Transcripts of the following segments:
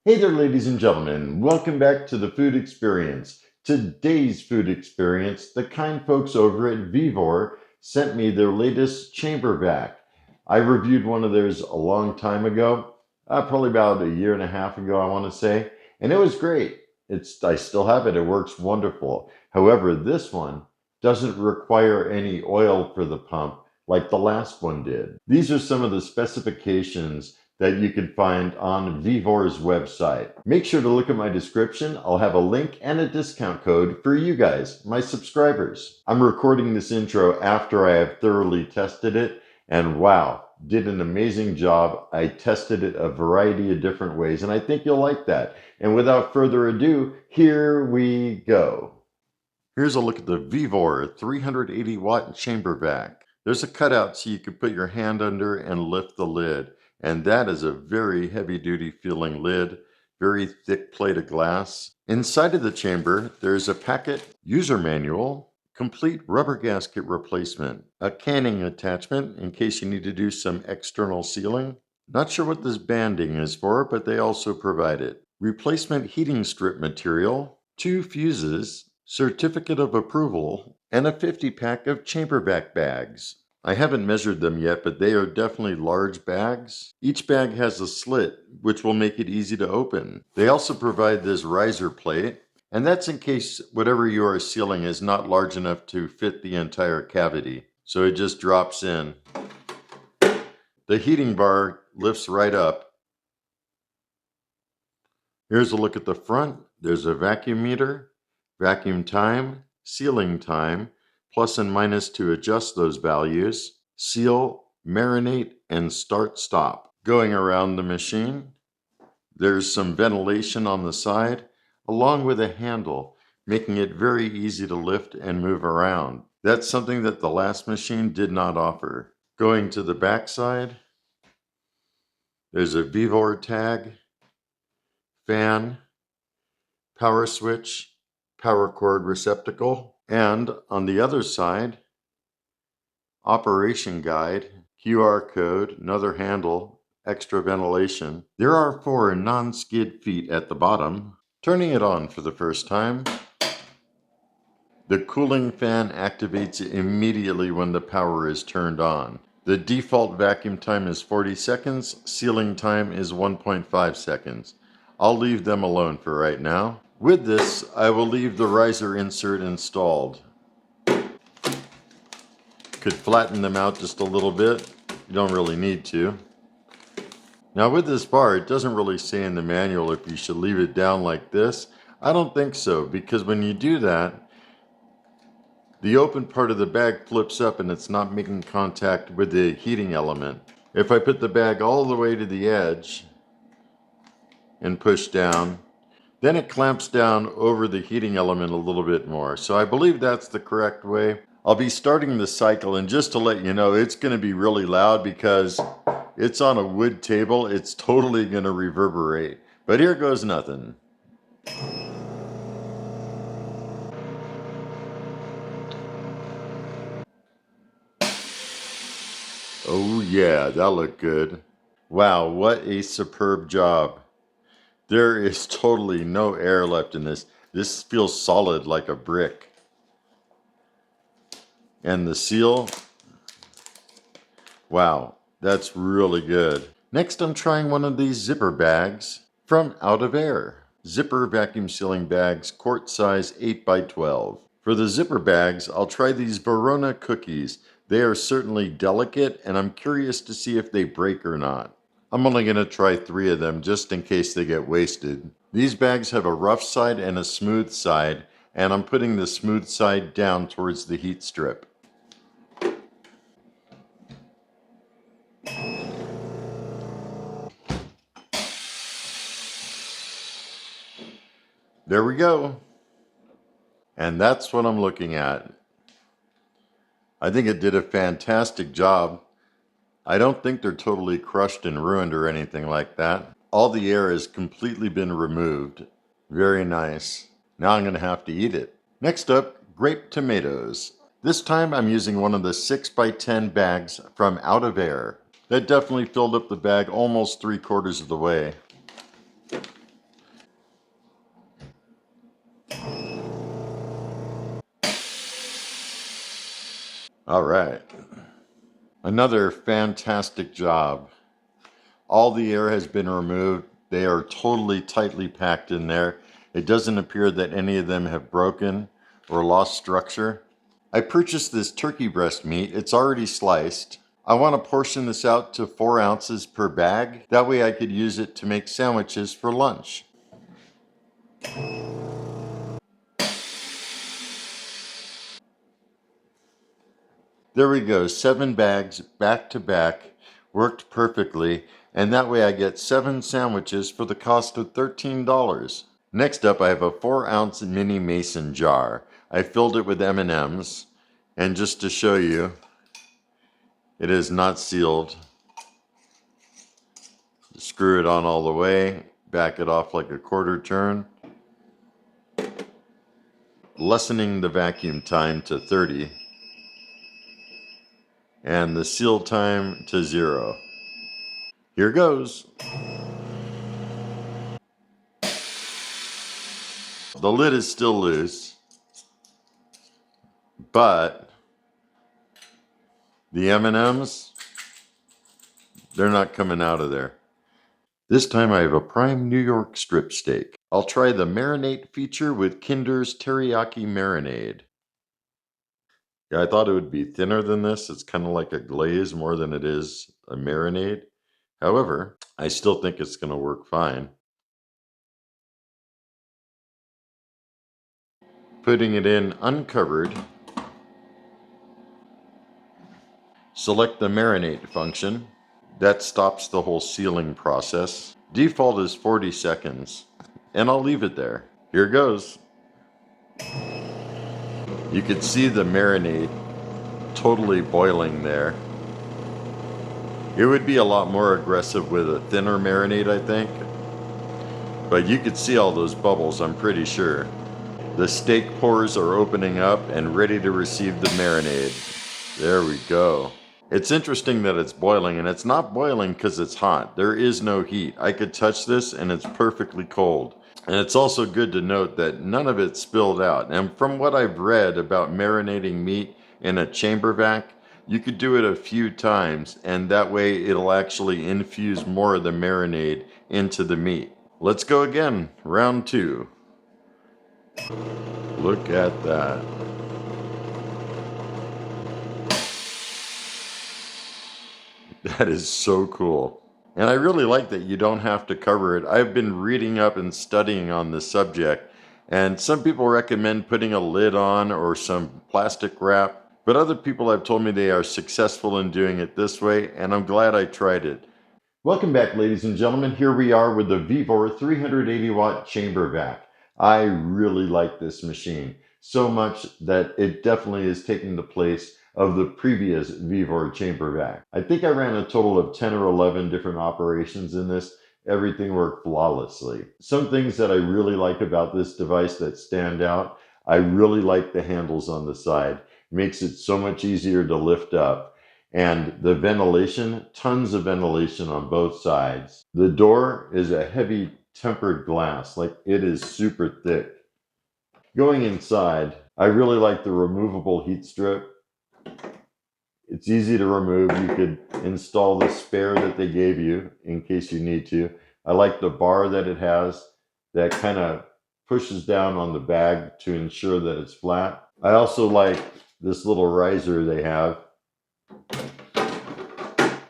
Hey there, ladies and gentlemen. Welcome back to the Food Experience. Today's food experience, the kind folks over at Vivore sent me their latest chamber vac. I reviewed one of theirs a long time ago, probably about a year and a half ago, I want to say, and it was great. I still have it. It works wonderful. However, this one doesn't require any oil for the pump like the last one did. These are some of the specifications that you can find on Vivore's website. Make sure to look at my description. I'll have a link and a discount code for you guys, my subscribers. I'm recording this intro after I have thoroughly tested it, and wow, did an amazing job. I tested it a variety of different ways, and I think you'll like that. And without further ado, here we go. Here's a look at the Vivore 380 watt chamber vac. There's a cutout so you can put your hand under and lift the lid. And that is a very heavy duty feeling lid, very thick plate of glass. Inside of the chamber, there's a packet user manual, complete rubber gasket replacement, a canning attachment in case you need to do some external sealing. Not sure what this banding is for, but they also provide it. Replacement heating strip material, 2 fuses, certificate of approval, and a 50-pack of chamber vac bags. I haven't measured them yet, but they are definitely large bags. Each bag has a slit, which will make it easy to open. They also provide this riser plate, and that's in case whatever you are sealing is not large enough to fit the entire cavity. So it just drops in. The heating bar lifts right up. Here's a look at the front. There's a vacuum meter, vacuum time, sealing time, plus and minus to adjust those values, seal, marinate, and start-stop. Going around the machine, there's some ventilation on the side, along with a handle, making it very easy to lift and move around. That's something that the last machine did not offer. Going to the back side, there's a Vivore tag, fan, power switch, power cord receptacle, and on the other side, operation guide, QR code, another handle, extra ventilation. There are 4 non-skid feet at the bottom. Turning it on for the first time, the cooling fan activates immediately when the power is turned on. The default vacuum time is 40 seconds, sealing time is 1.5 seconds. I'll leave them alone for right now. With this, I will leave the riser insert installed. Could flatten them out just a little bit. You don't really need to. Now with this bar, it doesn't really say in the manual if you should leave it down like this. I don't think so, because when you do that, the open part of the bag flips up and it's not making contact with the heating element. If I put the bag all the way to the edge and push down, then it clamps down over the heating element a little bit more. So I believe that's the correct way. I'll be starting the cycle, and just to let you know, it's going to be really loud because it's on a wood table. It's totally going to reverberate. But here goes nothing. Oh yeah, that looked good. Wow, what a superb job. There is totally no air left in this. This feels solid like a brick. And the seal, wow, that's really good. Next, I'm trying one of these zipper bags from Out of Air. Zipper vacuum sealing bags, quart size 8x12. For the zipper bags, I'll try these Verona cookies. They are certainly delicate, and I'm curious to see if they break or not. I'm only going to try 3 of them just in case they get wasted. These bags have a rough side and a smooth side, and I'm putting the smooth side down towards the heat strip. There we go. And that's what I'm looking at. I think it did a fantastic job. I don't think they're totally crushed and ruined or anything like that. All the air has completely been removed. Very nice. Now I'm going to have to eat it. Next up, grape tomatoes. This time I'm using one of the 6x10 bags from Out of Air. That definitely filled up the bag almost 3/4 of the way. All right. Another fantastic job. All the air has been removed. They are totally tightly packed in there. It doesn't appear that any of them have broken or lost structure. I purchased this turkey breast meat. It's already sliced. I want to portion this out to 4 ounces per bag. That way I could use it to make sandwiches for lunch. There we go, 7 bags back to back, worked perfectly, and that way I get 7 sandwiches for the cost of $13. Next up, I have a 4-ounce mini mason jar. I filled it with M&Ms, and just to show you, it is not sealed. Screw it on all the way, back it off like a quarter turn, lessening the vacuum time to 30, and the seal time to 0. Here goes. The lid is still loose, but the M&Ms, they're not coming out of there. This time I have a prime New York strip steak. I'll try the marinate feature with Kinder's teriyaki marinade. Yeah, I thought it would be thinner than this. It's kind of like a glaze more than it is a marinade. However, I still think it's going to work fine. Putting it in uncovered, select the marinate function. That stops the whole sealing process. Default is 40 seconds, and I'll leave it there. Here goes. You can see the marinade totally boiling there. It would be a lot more aggressive with a thinner marinade, I think. But you could see all those bubbles, I'm pretty sure. The steak pores are opening up and ready to receive the marinade. There we go. It's interesting that it's boiling, and it's not boiling because it's hot. There is no heat. I could touch this and it's perfectly cold. And it's also good to note that none of it spilled out. And from what I've read about marinating meat in a chamber vac, you could do it a few times, and that way it'll actually infuse more of the marinade into the meat. Let's go again, round 2. Look at that. That is so cool. And I really like that you don't have to cover it. I've been reading up and studying on this subject, and some people recommend putting a lid on or some plastic wrap, but other people have told me they are successful in doing it this way, and I'm glad I tried it. Welcome back, ladies and gentlemen. Here we are with the Vivore 380 watt chamber vac. I really like this machine so much that it definitely is taking the place of the previous Vivore chamber vac. I think I ran a total of 10 or 11 different operations in this. Everything worked flawlessly. Some things that I really like about this device that stand out, I really like the handles on the side. It makes it so much easier to lift up. And the ventilation, tons of ventilation on both sides. The door is a heavy tempered glass, like it is super thick. Going inside, I really like the removable heat strip. It's easy to remove. You could install the spare that they gave you in case you need to. I like the bar that it has that kind of pushes down on the bag to ensure that it's flat. I also like this little riser they have.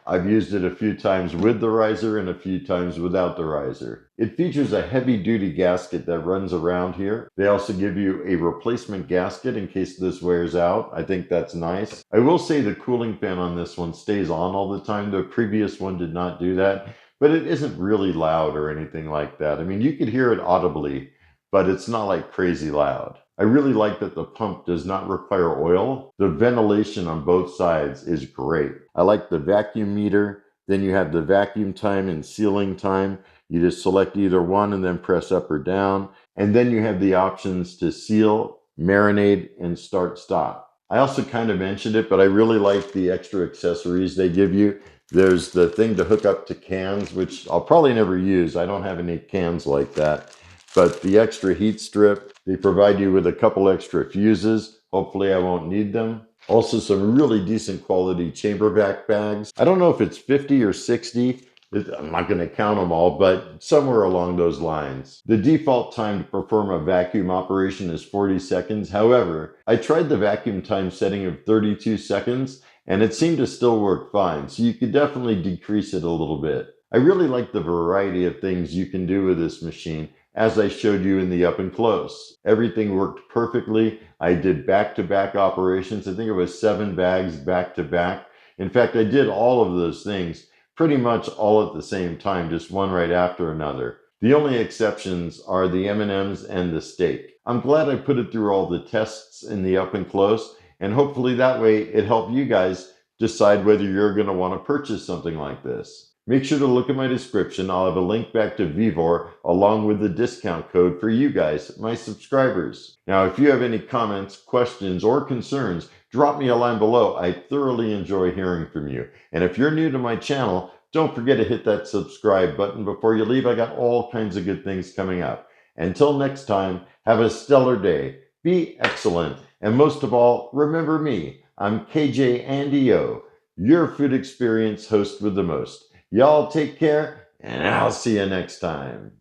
I've used it a few times with the riser and a few times without the riser. It features a heavy-duty gasket that runs around here. They also give you a replacement gasket in case this wears out. I think that's nice. I will say the cooling fan on this one stays on all the time. The previous one did not do that, but it isn't really loud or anything like that. I mean, you could hear it audibly, but it's not like crazy loud. I really like that the pump does not require oil. The ventilation on both sides is great. I like the vacuum meter. Then you have the vacuum time and sealing time. You just select either one and then press up or down. And then you have the options to seal, marinate, and start stop. I also kind of mentioned it, but I really like the extra accessories they give you. There's the thing to hook up to cans, which I'll probably never use. I don't have any cans like that. But the extra heat strip, they provide you with a couple extra fuses. Hopefully I won't need them. Also, some really decent quality chamber vac bags. I don't know if it's 50 or 60. I'm not going to count them all, but somewhere along those lines. The default time to perform a vacuum operation is 40 seconds. However, I tried the vacuum time setting of 32 seconds and it seemed to still work fine, so you could definitely decrease it a little bit. I really like the variety of things you can do with this machine, as I showed you in the up and close. Everything worked perfectly. I did back-to-back operations. I think it was 7 bags back-to-back. In fact, I did all of those things pretty much all at the same time, just one right after another. The only exceptions are the M&Ms and the steak. I'm glad I put it through all the tests in the up and close, and hopefully that way it helped you guys decide whether you're going to want to purchase something like this. Make sure to look at my description. I'll have a link back to Vivore along with the discount code for you guys, my subscribers. Now, if you have any comments, questions, or concerns, drop me a line below. I thoroughly enjoy hearing from you. And if you're new to my channel, don't forget to hit that subscribe button before you leave. I got all kinds of good things coming up. Until next time, have a stellar day. Be excellent. And most of all, remember me. I'm KJ Andy O, your food experience host with the most. Y'all take care, and I'll see you next time.